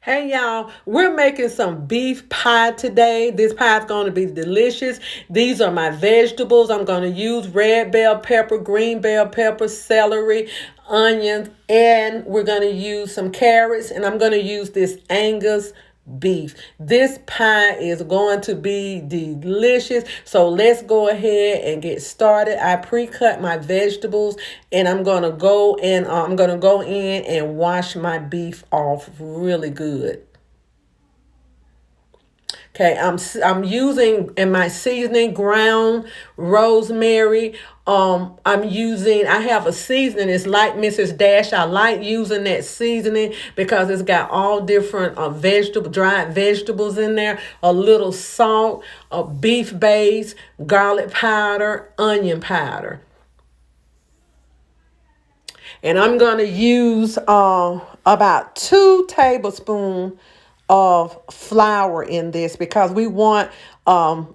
Hey y'all, we're making some beef pie today. This pie is going to be delicious. These are my vegetables. I'm going to use red bell pepper, green bell pepper, celery, onions, and we're going to use some carrots, and I'm going to use this Angus beef. This pie is going to be delicious. So let's go ahead and get started. I pre-cut my vegetables and I'm going to go in and wash my beef off really good. Okay, I'm using in my seasoning ground rosemary. I have a seasoning. It's like Mrs. Dash. I like using that seasoning because it's got all different dried vegetables in there. A little salt, a beef base, garlic powder, onion powder. And I'm going to use about 2 tablespoons of flour in this because we want a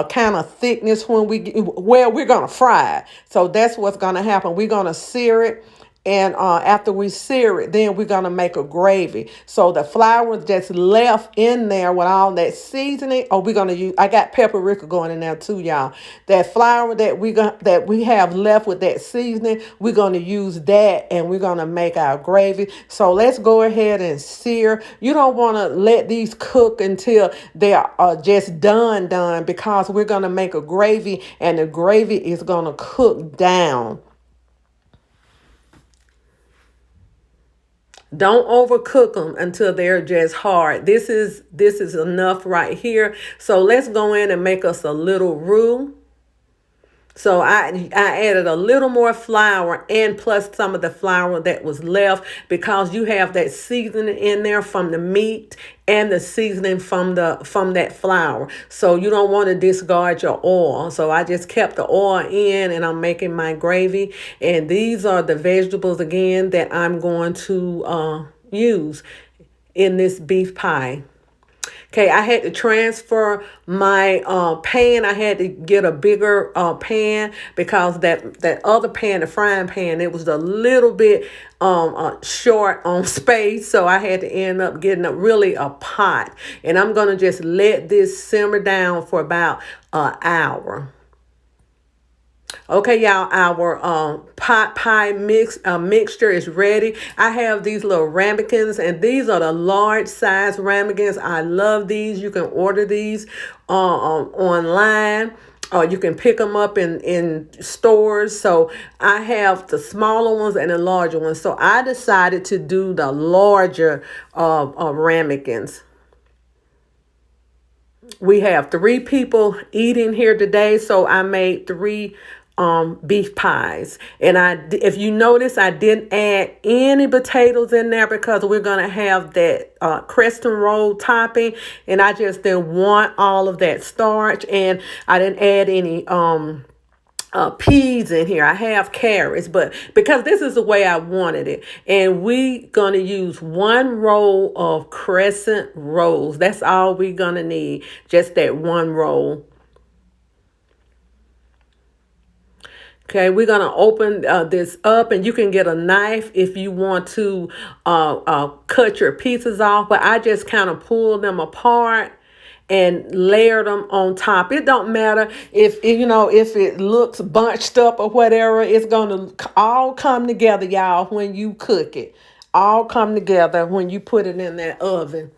kind of thickness we're going to fry it. So that's what's going to happen. We're going to sear it. And after we sear it, then we're going to make a gravy. So the flour that's left in there with all that seasoning, we're going to use, I got paprika going in there too, y'all. That flour that we have left with that seasoning, we're going to use that and we're going to make our gravy. So let's go ahead and sear. You don't want to let these cook until they are just done because we're going to make a gravy and the gravy is going to cook down. Don't overcook them until they're just hard. This is enough right here. So let's go in and make us a little roux. So I added a little more flour and plus some of the flour that was left because you have that seasoning in there from the meat and the seasoning from that flour. So you don't want to discard your oil. So I just kept the oil in and I'm making my gravy. And these are the vegetables again that I'm going to use in this beef pie. Okay, I had to transfer my pan. I had to get a bigger pan because that other pan, the frying pan, it was a little bit short on space. So I had to end up getting a pot. And I'm going to just let this simmer down for about an hour. Okay, y'all, our pot pie mixture is ready. I have these little ramekins, and these are the large size ramekins. I love these. You can order these online. You can pick them up in stores. So I have the smaller ones and the larger ones. So I decided to do the larger ramekins. We have 3 people eating here today, so I made 3 beef pies. And if you notice, I didn't add any potatoes in there because we're gonna have that crescent roll topping, and I just didn't want all of that starch, and I didn't add any peas in here. I have carrots, but because this is the way I wanted it. And we gonna use 1 roll of crescent rolls. That's all we gonna need, just that 1 roll. Okay, we're gonna open this up, and you can get a knife if you want to cut your pieces off, but I just kind of pulled them apart and layered them on top. It don't matter if it looks bunched up or whatever. It's gonna all come together, y'all, when you cook it. All come together when you put it in that oven.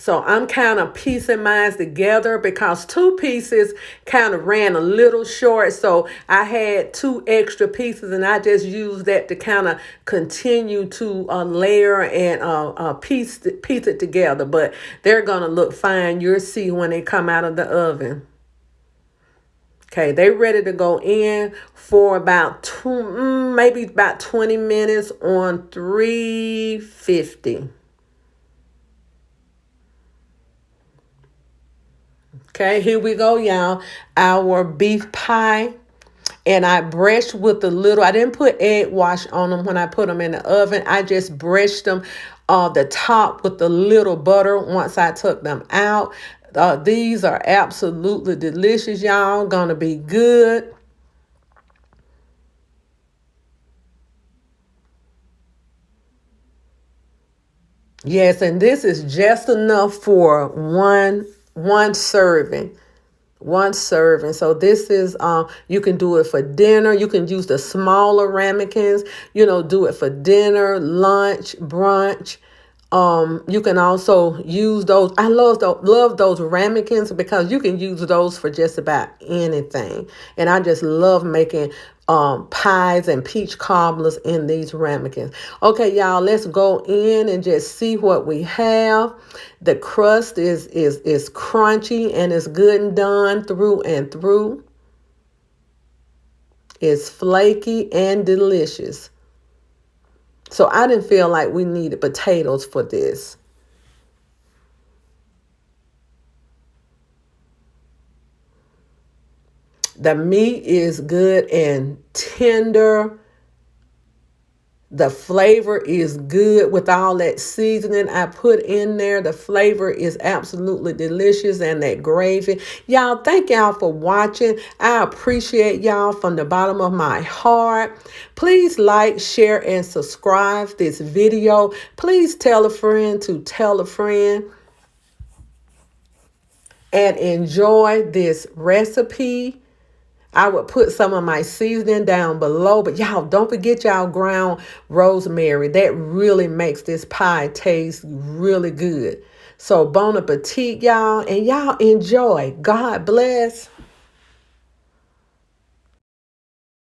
So I'm kind of piecing mine together because 2 pieces kind of ran a little short. So I had 2 extra pieces and I just used that to kind of continue to layer and piece it together. But they're going to look fine. You'll see when they come out of the oven. Okay, they ready to go in for maybe about 20 minutes on 350. Okay, here we go, y'all. Our beef pie. And I brushed with I didn't put egg wash on them when I put them in the oven. I just brushed them the top with a little butter once I took them out. These are absolutely delicious, y'all. Gonna be good. Yes, and this is just enough for one serving. One serving. So this is you can do it for dinner. You can use the smaller ramekins, do it for dinner, lunch, brunch. You can also use those. I love those ramekins because you can use those for just about anything. And I just love making pies and peach cobblers in these ramekins. Okay, y'all, let's go in and just see what we have. The crust is crunchy and it's good and done through and through. It's flaky and delicious. So I didn't feel like we needed potatoes for this. The meat is good and tender. The flavor is good with all that seasoning I put in there. The flavor is absolutely delicious, and that gravy. Y'all, thank y'all for watching. I appreciate y'all from the bottom of my heart. Please like, share, and subscribe this video. Please tell a friend to tell a friend and enjoy this recipe. I would put some of my seasoning down below, but y'all don't forget y'all ground rosemary. That really makes this pie taste really good. So bon appetit, y'all, and y'all enjoy. God bless.